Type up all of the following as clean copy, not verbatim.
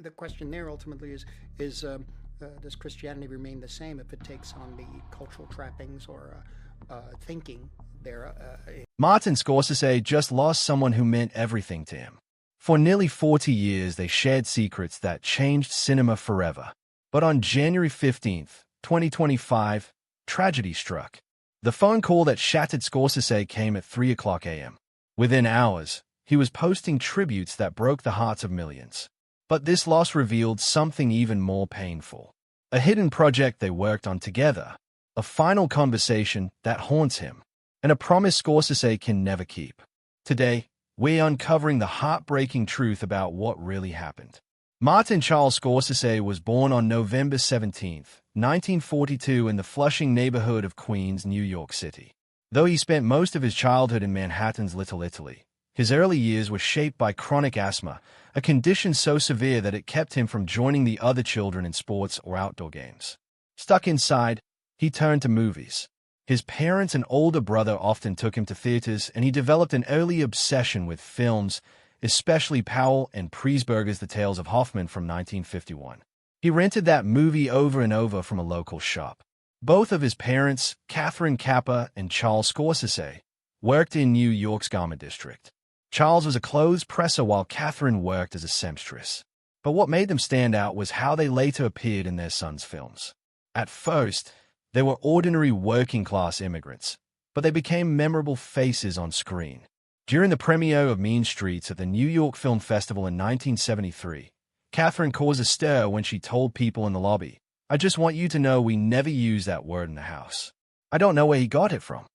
the question there ultimately is does Christianity remain the same if it takes on the cultural trappings or thinking there? Martin Scorsese just lost someone who meant everything to him. For nearly 40 years, they shared secrets that changed cinema forever. But on January 15th, 2025, tragedy struck. The phone call that shattered Scorsese came at 3 a.m. Within hours, he was posting tributes that broke the hearts of millions. But this loss revealed something even more painful. A hidden project they worked on together, a final conversation that haunts him, and a promise Scorsese can never keep. Today, we're uncovering the heartbreaking truth about what really happened. Martin Charles Scorsese was born on November 17, 1942 in the Flushing neighborhood of Queens, New York City. Though he spent most of his childhood in Manhattan's Little Italy, his early years were shaped by chronic asthma, a condition so severe that it kept him from joining the other children in sports or outdoor games. Stuck inside, he turned to movies. His parents and older brother often took him to theaters, and he developed an early obsession with films, especially Powell and Pressburger's The Tales of Hoffman from 1951. He rented that movie over and over from a local shop. Both of his parents, Catherine Kappa and Charles Scorsese, worked in New York's garment district. Charles was a clothes presser while Catherine worked as a seamstress. But what made them stand out was how they later appeared in their son's films. At first, they were ordinary working-class immigrants, but they became memorable faces on screen. During the premiere of Mean Streets at the New York Film Festival in 1973, Catherine caused a stir when she told people in the lobby, "I just want you to know we never use that word in the house." I don't know where he got it from.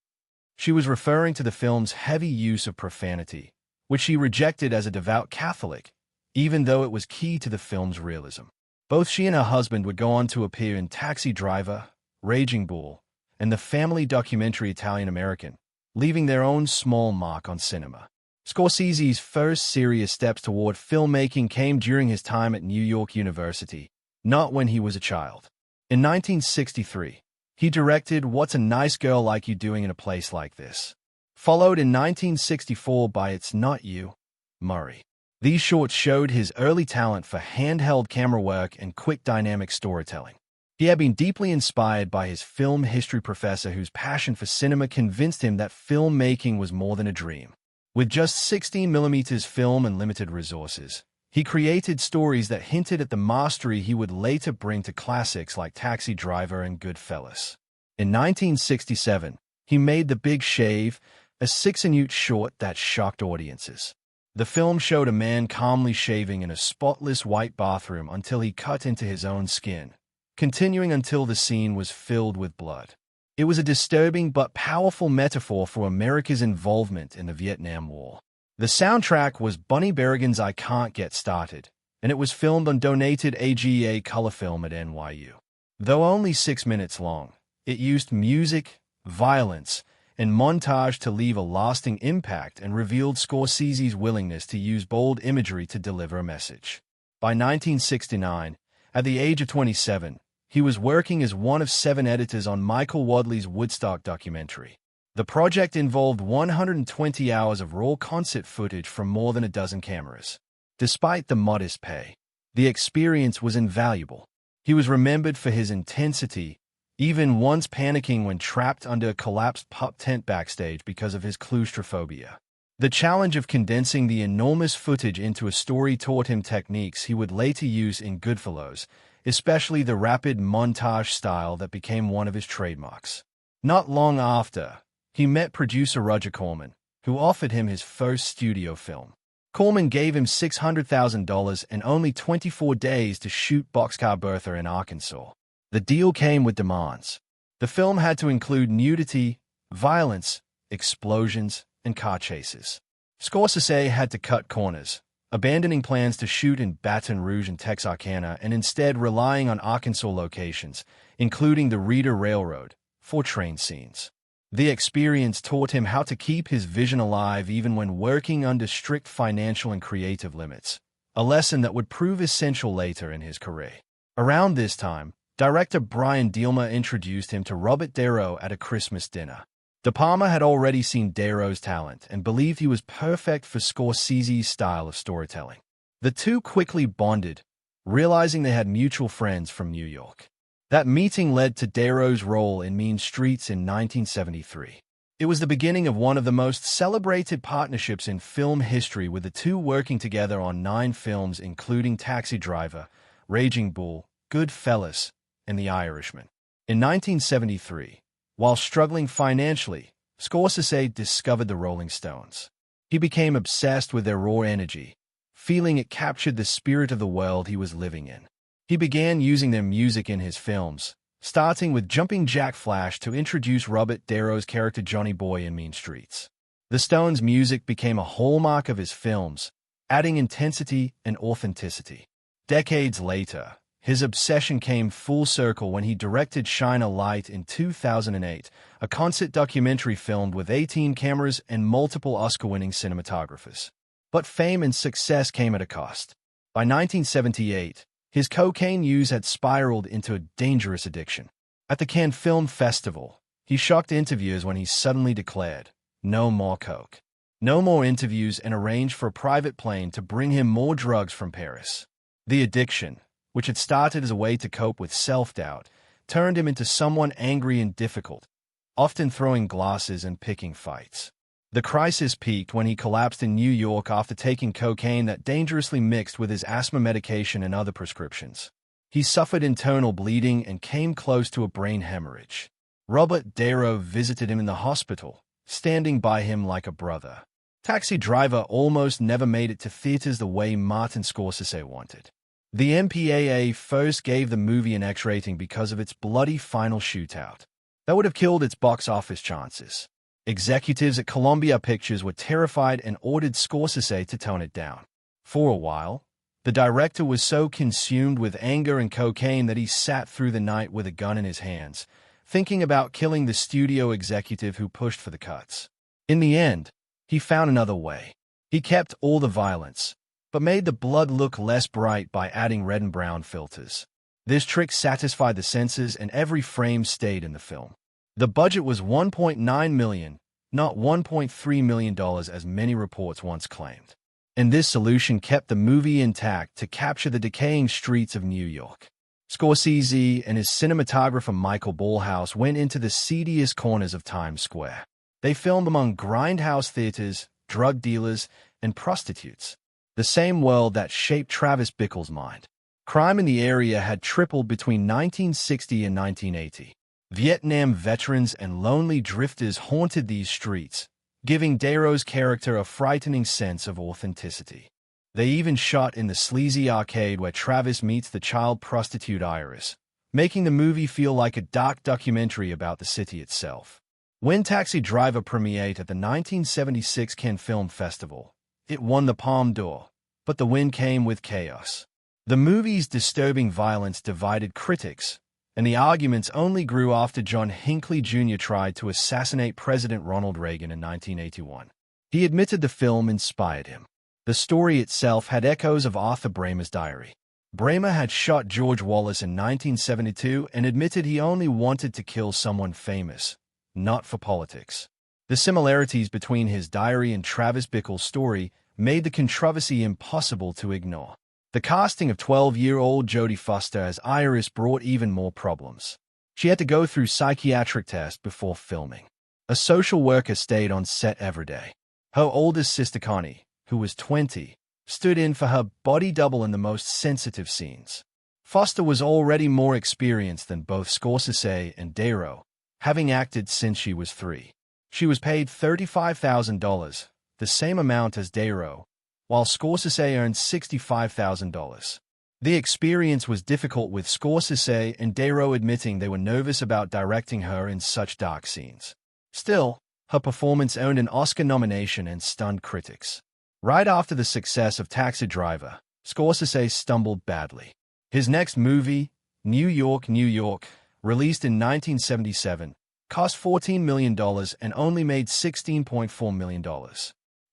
She was referring to the film's heavy use of profanity, which she rejected as a devout Catholic, even though it was key to the film's realism. Both she and her husband would go on to appear in Taxi Driver, Raging Bull, and the family documentary Italian-American, leaving their own small mark on cinema. Scorsese's first serious steps toward filmmaking came during his time at New York University, not when he was a child. In 1963, he directed What's a Nice Girl Like You Doing in a Place Like This, followed in 1964 by It's Not You, Murray. These shorts showed his early talent for handheld camera work and quick dynamic storytelling. He had been deeply inspired by his film history professor whose passion for cinema convinced him that filmmaking was more than a dream. With just 16mm film and limited resources, he created stories that hinted at the mastery he would later bring to classics like Taxi Driver and Goodfellas. In 1967, he made The Big Shave, a 6-minute short that shocked audiences. The film showed a man calmly shaving in a spotless white bathroom until he cut into his own skin, continuing until the scene was filled with blood. It was a disturbing but powerful metaphor for America's involvement in the Vietnam War. The soundtrack was Bunny Berrigan's I Can't Get Started, and it was filmed on donated AGA color film at NYU. Though only 6 minutes long, it used music, violence, and montage to leave a lasting impact and revealed Scorsese's willingness to use bold imagery to deliver a message. By 1969, at the age of 27, he was working as one of 7 editors on Michael Wadley's Woodstock documentary. The project involved 120 hours of raw concert footage from more than a dozen cameras. Despite the modest pay, the experience was invaluable. He was remembered for his intensity, even once panicking when trapped under a collapsed pup tent backstage because of his claustrophobia. The challenge of condensing the enormous footage into a story taught him techniques he would later use in Goodfellas, especially the rapid montage style that became one of his trademarks. Not long after, he met producer Roger Corman, who offered him his first studio film. Corman gave him $600,000 and only 24 days to shoot Boxcar Bertha in Arkansas. The deal came with demands. The film had to include nudity, violence, explosions, and car chases. Scorsese had to cut corners, abandoning plans to shoot in Baton Rouge and Texarkana and instead relying on Arkansas locations, including the Reeder Railroad, for train scenes. The experience taught him how to keep his vision alive even when working under strict financial and creative limits, a lesson that would prove essential later in his career. Around this time, director Brian Dielma introduced him to Robert De Niro at a Christmas dinner. De Palma had already seen De Niro's talent and believed he was perfect for Scorsese's style of storytelling. The two quickly bonded, realizing they had mutual friends from New York. That meeting led to De Niro's role in Mean Streets in 1973. It was the beginning of one of the most celebrated partnerships in film history, with the two working together on 9 films including Taxi Driver, Raging Bull, Goodfellas, and The Irishman. In 1973, while struggling financially, Scorsese discovered the Rolling Stones. He became obsessed with their raw energy, feeling it captured the spirit of the world he was living in. He began using their music in his films, starting with Jumping Jack Flash to introduce Robert De Niro's character Johnny Boy in Mean Streets. The Stones' music became a hallmark of his films, adding intensity and authenticity. Decades later, his obsession came full circle when he directed Shine a Light in 2008, a concert documentary filmed with 18 cameras and multiple Oscar-winning cinematographers. But fame and success came at a cost. By 1978, his cocaine use had spiraled into a dangerous addiction. At the Cannes Film Festival, he shocked interviewers when he suddenly declared, "No more coke." No more interviews, and arranged for a private plane to bring him more drugs from Paris. The addiction, which had started as a way to cope with self-doubt, turned him into someone angry and difficult, often throwing glasses and picking fights. The crisis peaked when he collapsed in New York after taking cocaine that dangerously mixed with his asthma medication and other prescriptions. He suffered internal bleeding and came close to a brain hemorrhage. Robert De Niro visited him in the hospital, standing by him like a brother. Taxi Driver almost never made it to theaters the way Martin Scorsese wanted. The MPAA first gave the movie an X rating because of its bloody final shootout. That would have killed its box office chances. Executives at Columbia Pictures were terrified and ordered Scorsese to tone it down. For a while, the director was so consumed with anger and cocaine that he sat through the night with a gun in his hands, thinking about killing the studio executive who pushed for the cuts. In the end, he found another way. He kept all the violence, but made the blood look less bright by adding red and brown filters. This trick satisfied the censors, and every frame stayed in the film. The budget was $1.9 million, not $1.3 million as many reports once claimed. And this solution kept the movie intact to capture the decaying streets of New York. Scorsese and his cinematographer Michael Ballhaus went into the seediest corners of Times Square. They filmed among grindhouse theaters, drug dealers, and prostitutes, the same world that shaped Travis Bickle's mind. Crime in the area had tripled between 1960 and 1980. Vietnam veterans and lonely drifters haunted these streets, giving De Niro's character a frightening sense of authenticity. They even shot in the sleazy arcade where Travis meets the child prostitute Iris, making the movie feel like a dark documentary about the city itself. When Taxi Driver premiered at the 1976 Cannes Film Festival, it won the Palme d'Or, but the win came with chaos. The movie's disturbing violence divided critics, and the arguments only grew after John Hinckley Jr. tried to assassinate President Ronald Reagan in 1981. He admitted the film inspired him. The story itself had echoes of Arthur Bremer's diary. Bremer had shot George Wallace in 1972 and admitted he only wanted to kill someone famous, not for politics. The similarities between his diary and Travis Bickle's story made the controversy impossible to ignore. The casting of 12-year-old Jodie Foster as Iris brought even more problems. She had to go through psychiatric tests before filming. A social worker stayed on set every day. Her oldest sister Connie, who was 20, stood in for her body double in the most sensitive scenes. Foster was already more experienced than both Scorsese and De Niro, having acted since she was 3. She was paid $35,000, the same amount as De Niro, while Scorsese earned $65,000. The experience was difficult, with Scorsese and De Niro admitting they were nervous about directing her in such dark scenes. Still, her performance earned an Oscar nomination and stunned critics. Right after the success of Taxi Driver, Scorsese stumbled badly. His next movie, New York, New York, released in 1977, cost $14 million and only made $16.4 million.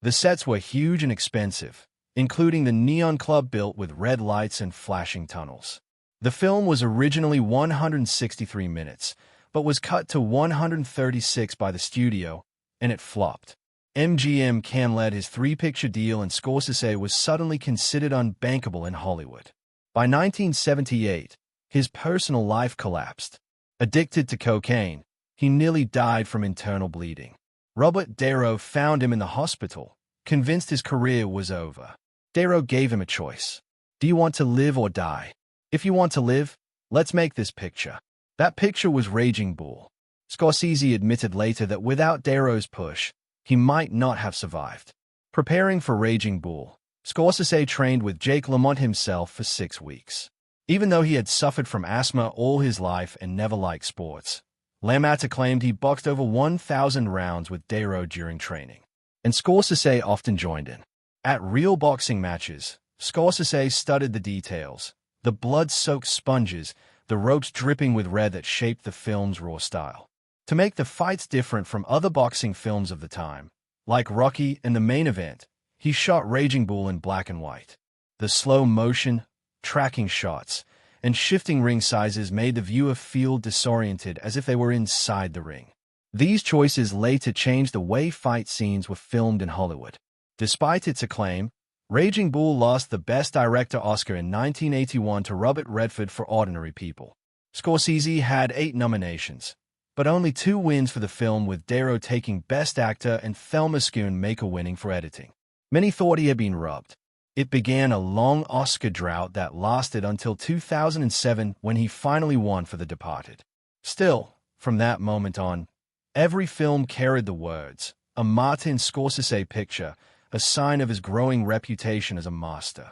The sets were huge and expensive, including the neon club built with red lights and flashing tunnels. The film was originally 163 minutes, but was cut to 136 by the studio, and it flopped. MGM canceled his 3-picture deal, and Scorsese was suddenly considered unbankable in Hollywood. By 1978, his personal life collapsed. Addicted to cocaine, he nearly died from internal bleeding. Robert De Niro found him in the hospital, convinced his career was over. De Niro gave him a choice. Do you want to live or die? If you want to live, let's make this picture. That picture was Raging Bull. Scorsese admitted later that without De Niro's push, he might not have survived. Preparing for Raging Bull, Scorsese trained with Jake LaMotte himself for 6 weeks. Even though he had suffered from asthma all his life and never liked sports, LaMotte claimed he boxed over 1,000 rounds with De Niro during training. And Scorsese often joined in. At real boxing matches, Scorsese studied the details, the blood-soaked sponges, the ropes dripping with red that shaped the film's raw style. To make the fights different from other boxing films of the time, like Rocky and The Main Event, he shot Raging Bull in black and white. The slow motion, tracking shots, and shifting ring sizes made the viewer feel disoriented as if they were inside the ring. These choices later changed the way fight scenes were filmed in Hollywood. Despite its acclaim, Raging Bull lost the Best Director Oscar in 1981 to Robert Redford for Ordinary People. Scorsese had 8 nominations, but only 2 wins for the film, with De Niro taking Best Actor and Thelma Schoonmaker winning for editing. Many thought he had been robbed. It began a long Oscar drought that lasted until 2007 when he finally won for The Departed. Still, from that moment on, every film carried the words, "A Martin Scorsese picture," a sign of his growing reputation as a master.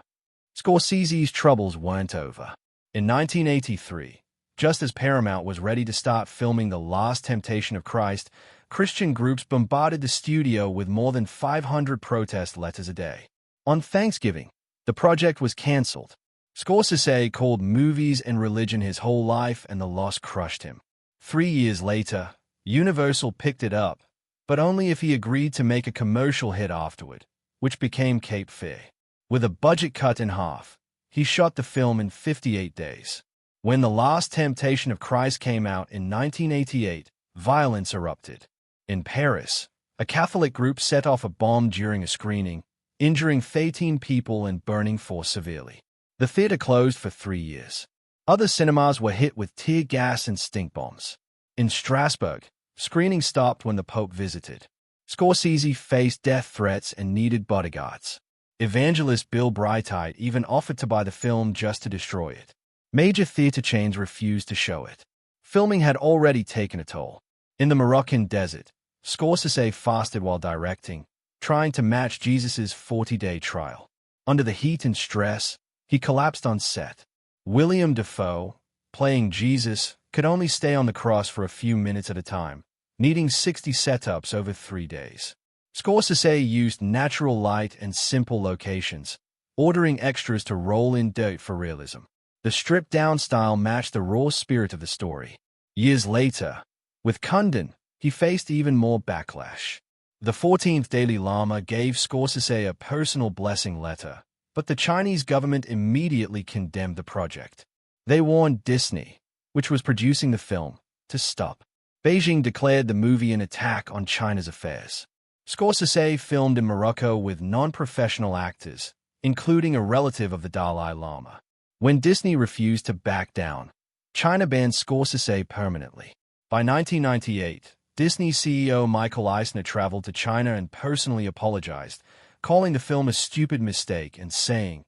Scorsese's troubles weren't over. In 1983, just as Paramount was ready to start filming The Last Temptation of Christ, Christian groups bombarded the studio with more than 500 protest letters a day. On Thanksgiving, the project was canceled. Scorsese called movies and religion his whole life, and the loss crushed him. 3 years later, Universal picked it up, but only if he agreed to make a commercial hit afterward, which became Cape Fear. With a budget cut in half, he shot the film in 58 days. When The Last Temptation of Christ came out in 1988, violence erupted. In Paris, a Catholic group set off a bomb during a screening, injuring 13 people and burning 4 severely. The theater closed for 3 years. Other cinemas were hit with tear gas and stink bombs. In Strasbourg, screening stopped when the Pope visited. Scorsese faced death threats and needed bodyguards. Evangelist Bill Bright even offered to buy the film just to destroy it. Major theater chains refused to show it. Filming had already taken a toll. In the Moroccan desert, Scorsese fasted while directing, trying to match Jesus' 40-day trial. Under the heat and stress, he collapsed on set. William Dafoe, playing Jesus, could only stay on the cross for a few minutes at a time, needing 60 setups over 3 days. Scorsese used natural light and simple locations, ordering extras to roll in dirt for realism. The stripped-down style matched the raw spirit of the story. Years later, with Kundun, he faced even more backlash. The 14th Dalai Lama gave Scorsese a personal blessing letter, but the Chinese government immediately condemned the project. They warned Disney, which was producing the film, to stop. Beijing declared the movie an attack on China's affairs. Scorsese filmed in Morocco with non-professional actors, including a relative of the Dalai Lama. When Disney refused to back down, China banned Scorsese permanently. By 1998, Disney CEO Michael Eisner traveled to China and personally apologized, calling the film a stupid mistake and saying,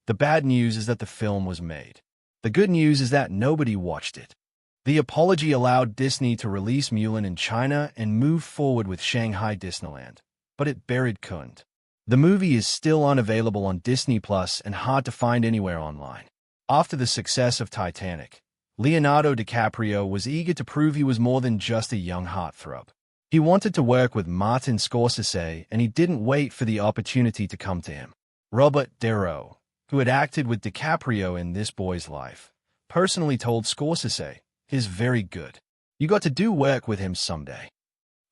"The bad news is that the film was made. The good news is that nobody watched it." The apology allowed Disney to release Mulan in China and move forward with Shanghai Disneyland, but it buried Kund. The movie is still unavailable on Disney Plus and hard to find anywhere online. After the success of Titanic, Leonardo DiCaprio was eager to prove he was more than just a young heartthrob. He wanted to work with Martin Scorsese, and he didn't wait for the opportunity to come to him. Robert De Niro, who had acted with DiCaprio in This Boy's Life, personally told Scorsese, "He's very good. You got to do work with him someday."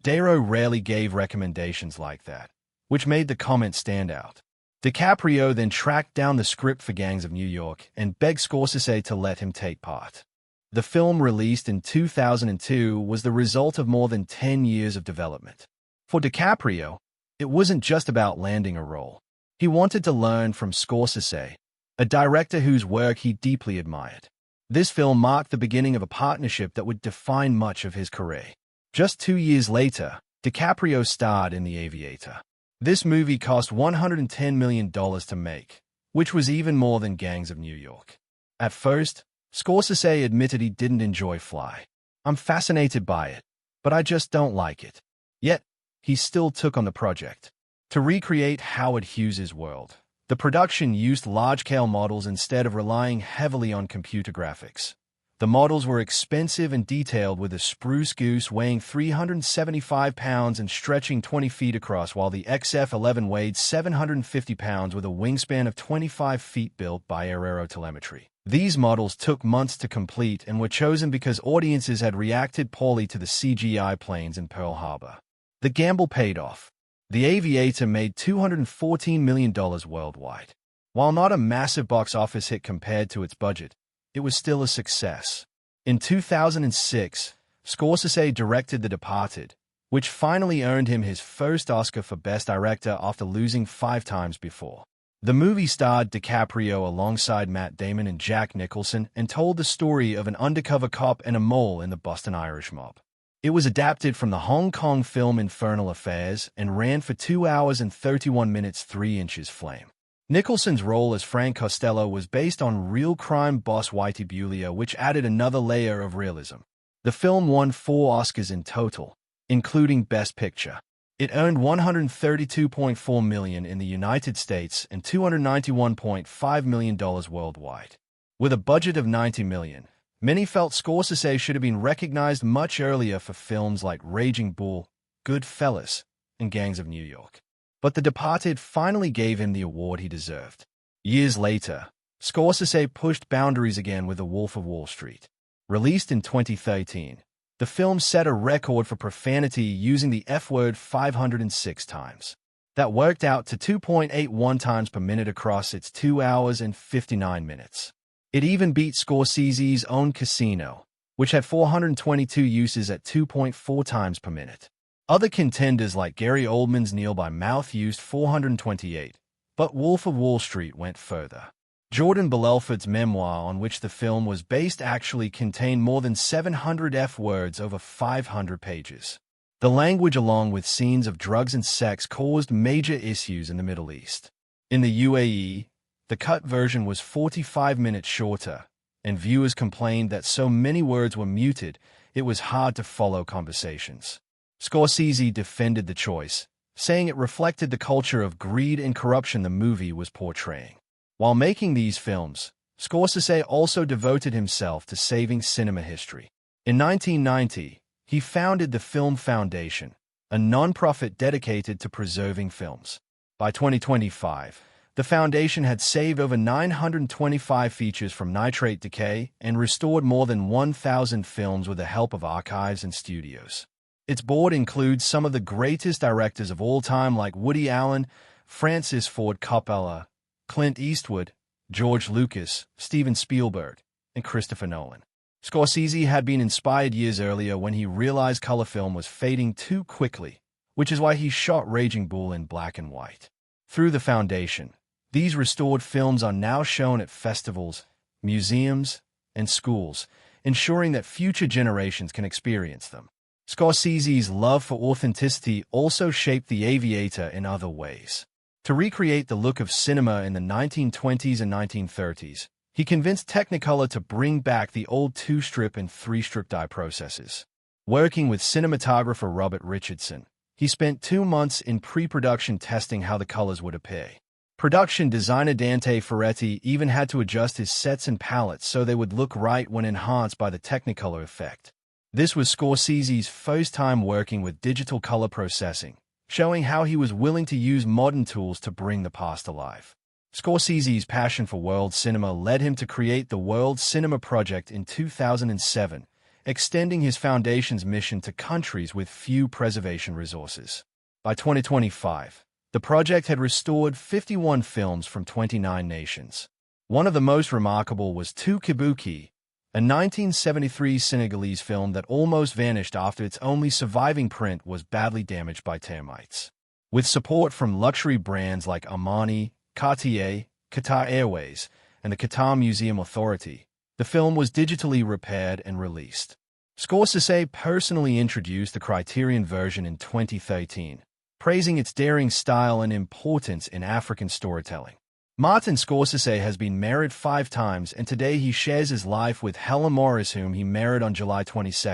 De Niro rarely gave recommendations like that, which made the comment stand out. DiCaprio then tracked down the script for Gangs of New York and begged Scorsese to let him take part. The film, released in 2002, was the result of more than 10 years of development. For DiCaprio, it wasn't just about landing a role. He wanted to learn from Scorsese, a director whose work he deeply admired. This film marked the beginning of a partnership that would define much of his career. Just 2 years later, DiCaprio starred in The Aviator. This movie cost $110 million to make, which was even more than Gangs of New York. At first, Scorsese admitted he didn't enjoy Fly. "I'm fascinated by it, but I just don't like it." Yet, he still took on the project. To recreate Howard Hughes's world, the production used large-scale models instead of relying heavily on computer graphics. The models were expensive and detailed, with a spruce goose weighing 375 pounds and stretching 20 feet across, while the XF-11 weighed 750 pounds with a wingspan of 25 feet, built by Aerotelemetry. These models took months to complete and were chosen because audiences had reacted poorly to the CGI planes in Pearl Harbor. The gamble paid off. The Aviator made $214 million worldwide. While not a massive box office hit compared to its budget, it was still a success. In 2006, Scorsese directed The Departed, which finally earned him his first Oscar for Best Director after losing 5 times before. The movie starred DiCaprio alongside Matt Damon and Jack Nicholson and told the story of an undercover cop and a mole in the Boston Irish mob. It was adapted from the Hong Kong film Infernal Affairs and ran for 2 hours and 31 minutes 3 inches flame. Nicholson's role as Frank Costello was based on real crime boss Whitey Bulger, which added another layer of realism. The film won 4 Oscars in total, including Best Picture. It earned $132.4 million in the United States and $291.5 million worldwide. With a budget of $90 million, many felt Scorsese should have been recognized much earlier for films like Raging Bull, Goodfellas, and Gangs of New York. But The Departed finally gave him the award he deserved. Years later, Scorsese pushed boundaries again with The Wolf of Wall Street. Released in 2013, the film set a record for profanity, using the F-word 506 times. That worked out to 2.81 times per minute across its 2 hours and 59 minutes. It even beat Scorsese's own Casino, which had 422 uses at 2.4 times per minute. Other contenders like Gary Oldman's Kneel by Mouth used 428, but Wolf of Wall Street went further. Jordan Belford's memoir, on which the film was based, actually contained more than 700 F-words over 500 pages. The language, along with scenes of drugs and sex, caused major issues in the Middle East. In the UAE, the cut version was 45 minutes shorter, and viewers complained that so many words were muted, it was hard to follow conversations. Scorsese defended the choice, saying it reflected the culture of greed and corruption the movie was portraying. While making these films, Scorsese also devoted himself to saving cinema history. In 1990, he founded the Film Foundation, a non-profit dedicated to preserving films. By 2025, the foundation had saved over 925 features from nitrate decay and restored more than 1,000 films with the help of archives and studios. Its board includes some of the greatest directors of all time, like Woody Allen, Francis Ford Coppola, Clint Eastwood, George Lucas, Steven Spielberg, and Christopher Nolan. Scorsese had been inspired years earlier when he realized color film was fading too quickly, which is why he shot Raging Bull in black and white. Through the foundation, these restored films are now shown at festivals, museums, and schools, ensuring that future generations can experience them. Scorsese's love for authenticity also shaped The Aviator in other ways. To recreate the look of cinema in the 1920s and 1930s, he convinced Technicolor to bring back the old 2-strip and 3-strip dye processes. Working with cinematographer Robert Richardson, he spent 2 months in pre-production testing how the colors would appear. Production designer Dante Ferretti even had to adjust his sets and palettes so they would look right when enhanced by the Technicolor effect. This was Scorsese's first time working with digital color processing, showing how he was willing to use modern tools to bring the past alive. Scorsese's passion for world cinema led him to create the World Cinema Project in 2007, extending his foundation's mission to countries with few preservation resources. By 2025, the project had restored 51 films from 29 nations. One of the most remarkable was Tu Kibuki, a 1973 Senegalese film that almost vanished after its only surviving print was badly damaged by termites. With support from luxury brands like Armani, Cartier, Qatar Airways, and the Qatar Museum Authority, the film was digitally repaired and released. Scorsese personally introduced the Criterion version in 2013, praising its daring style and importance in African storytelling. Martin Scorsese has been married 5 times, and today he shares his life with Helen Morris, whom he married on July 22,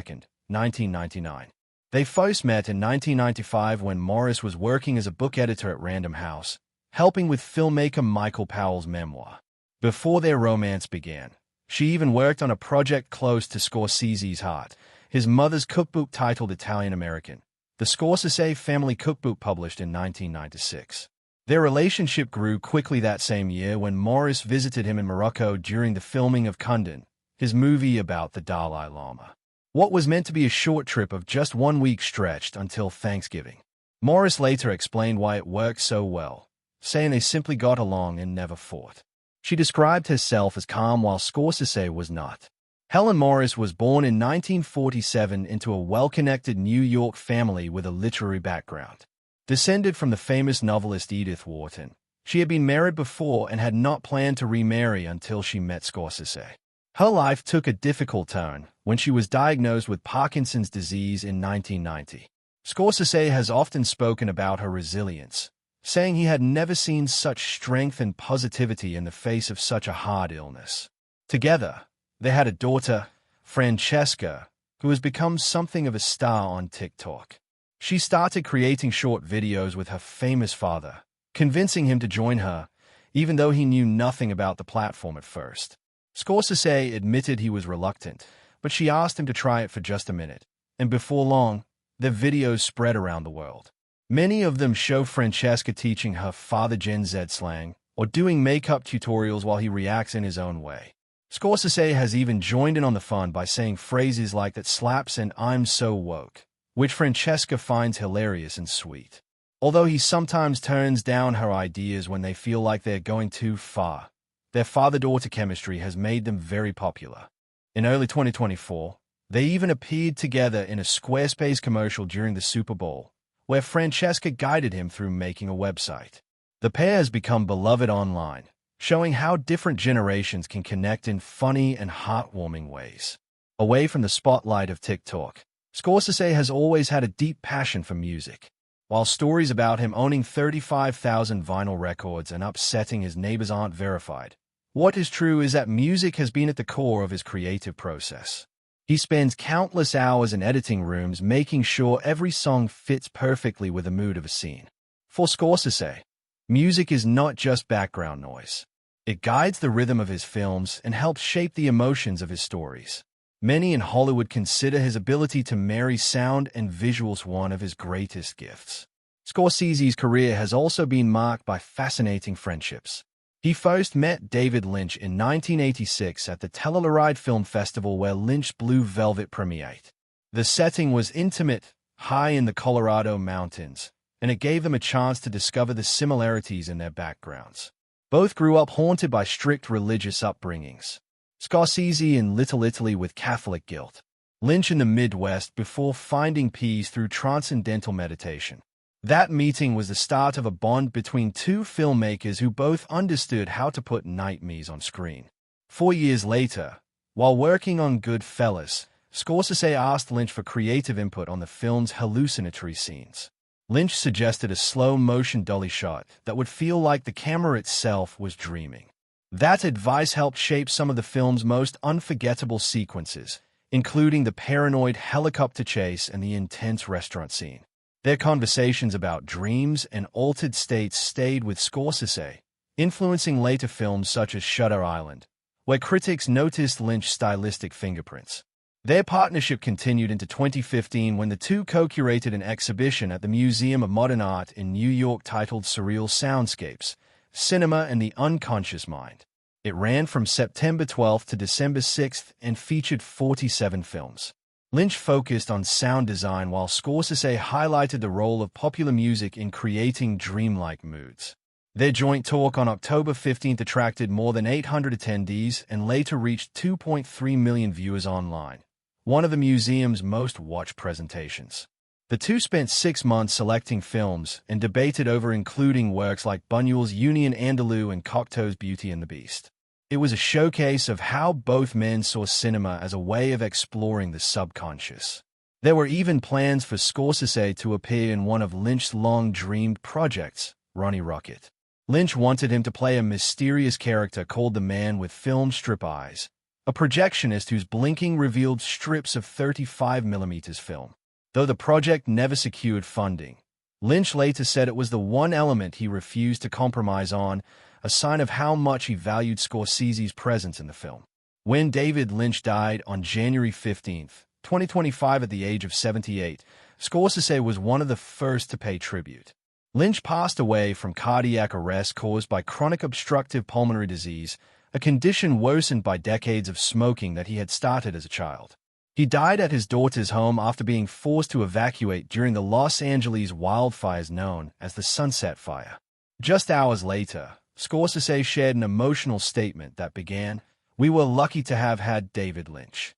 1999. They first met in 1995 when Morris was working as a book editor at Random House, helping with filmmaker Michael Powell's memoir. Before their romance began, she even worked on a project close to Scorsese's heart, his mother's cookbook titled Italian American, the Scorsese family cookbook published in 1996. Their relationship grew quickly that same year when Morris visited him in Morocco during the filming of Kundun, his movie about the Dalai Lama. What was meant to be a short trip of just 1 week stretched until Thanksgiving. Morris later explained why it worked so well, saying they simply got along and never fought. She described herself as calm while Scorsese was not. Helen Morris was born in 1947 into a well-connected New York family with a literary background. Descended from the famous novelist Edith Wharton, she had been married before and had not planned to remarry until she met Scorsese. Her life took a difficult turn when she was diagnosed with Parkinson's disease in 1990. Scorsese has often spoken about her resilience, saying he had never seen such strength and positivity in the face of such a hard illness. Together, they had a daughter, Francesca, who has become something of a star on TikTok. She started creating short videos with her famous father, convincing him to join her, even though he knew nothing about the platform at first. Scorsese admitted he was reluctant, but she asked him to try it for just a minute, and before long, their videos spread around the world. Many of them show Francesca teaching her father Gen Z slang or doing makeup tutorials while he reacts in his own way. Scorsese has even joined in on the fun by saying phrases like "that slaps" and "I'm so woke," which Francesca finds hilarious and sweet. Although he sometimes turns down her ideas when they feel like they're going too far, their father-daughter chemistry has made them very popular. In early 2024, they even appeared together in a Squarespace commercial during the Super Bowl, where Francesca guided him through making a website. The pair has become beloved online, showing how different generations can connect in funny and heartwarming ways. Away from the spotlight of TikTok, Scorsese has always had a deep passion for music. While stories about him owning 35,000 vinyl records and upsetting his neighbors aren't verified, what is true is that music has been at the core of his creative process. He spends countless hours in editing rooms making sure every song fits perfectly with the mood of a scene. For Scorsese, music is not just background noise. It guides the rhythm of his films and helps shape the emotions of his stories. Many in Hollywood consider his ability to marry sound and visuals one of his greatest gifts. Scorsese's career has also been marked by fascinating friendships. He first met David Lynch in 1986 at the Telluride Film Festival where Lynch's Blue Velvet premiered. The setting was intimate, high in the Colorado mountains, and it gave them a chance to discover the similarities in their backgrounds. Both grew up haunted by strict religious upbringings. Scorsese in Little Italy with Catholic guilt. Lynch in the Midwest before finding peace through transcendental meditation. That meeting was the start of a bond between two filmmakers who both understood how to put nightmares on screen. 4 years later, while working on Goodfellas, Scorsese asked Lynch for creative input on the film's hallucinatory scenes. Lynch suggested a slow-motion dolly shot that would feel like the camera itself was dreaming. That advice helped shape some of the film's most unforgettable sequences, including the paranoid helicopter chase and the intense restaurant scene. Their conversations about dreams and altered states stayed with Scorsese, influencing later films such as Shutter Island, where critics noticed Lynch's stylistic fingerprints. Their partnership continued into 2015 when the two co-curated an exhibition at the Museum of Modern Art in New York titled Surreal Soundscapes, Cinema and the Unconscious Mind. It ran from September 12th to December 6th and featured 47 films. Lynch focused on sound design while Scorsese highlighted the role of popular music in creating dreamlike moods. Their joint talk on October 15th attracted more than 800 attendees and later reached 2.3 million viewers online, one of the museum's most watched presentations. The two spent 6 months selecting films and debated over including works like Buñuel's Union Andalou and Cocteau's Beauty and the Beast. It was a showcase of how both men saw cinema as a way of exploring the subconscious. There were even plans for Scorsese to appear in one of Lynch's long-dreamed projects, Ronnie Rocket. Lynch wanted him to play a mysterious character called the Man with Film Strip Eyes, a projectionist whose blinking revealed strips of 35mm film. Though the project never secured funding, Lynch later said it was the one element he refused to compromise on, a sign of how much he valued Scorsese's presence in the film. When David Lynch died on January 15, 2025 at the age of 78, Scorsese was one of the first to pay tribute. Lynch passed away from cardiac arrest caused by chronic obstructive pulmonary disease, a condition worsened by decades of smoking that he had started as a child. He died at his daughter's home after being forced to evacuate during the Los Angeles wildfires known as the Sunset Fire. Just hours later, Scorsese shared an emotional statement that began, "We were lucky to have had David Lynch."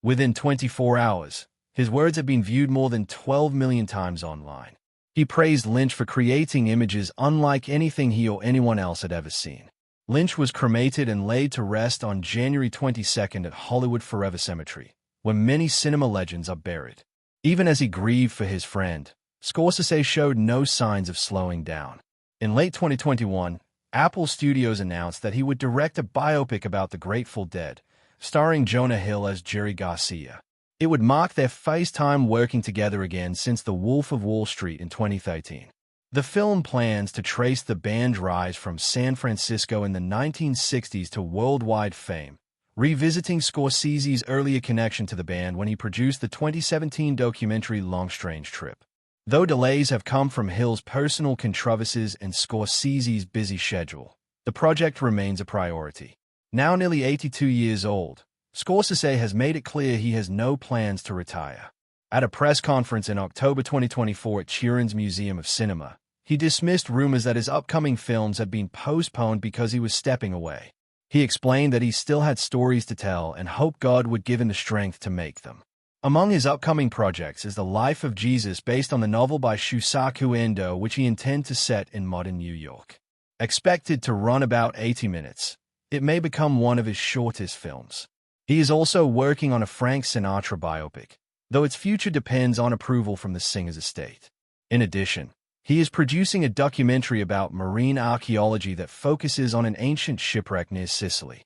Within 24 hours, his words had been viewed more than 12 million times online. He praised Lynch for creating images unlike anything he or anyone else had ever seen. Lynch was cremated and laid to rest on January 22 at Hollywood Forever Cemetery, where many cinema legends are buried. Even as he grieved for his friend, Scorsese showed no signs of slowing down. In late 2021, Apple Studios announced that he would direct a biopic about the Grateful Dead, starring Jonah Hill as Jerry Garcia. It would mark their first time working together again since The Wolf of Wall Street in 2013. The film plans to trace the band's rise from San Francisco in the 1960s to worldwide fame, revisiting Scorsese's earlier connection to the band when he produced the 2017 documentary Long Strange Trip. Though delays have come from Hill's personal controversies and Scorsese's busy schedule, the project remains a priority. Now nearly 82 years old, Scorsese has made it clear he has no plans to retire. At a press conference in October 2024 at Turin's Museum of Cinema, he dismissed rumors that his upcoming films had been postponed because he was stepping away. He explained that he still had stories to tell and hoped God would give him the strength to make them. Among his upcoming projects is The Life of Jesus based on the novel by Shusaku Endo, which he intends to set in modern New York. Expected to run about 80 minutes, it may become one of his shortest films. He is also working on a Frank Sinatra biopic, though its future depends on approval from the singer's estate. In addition, he is producing a documentary about marine archaeology that focuses on an ancient shipwreck near Sicily.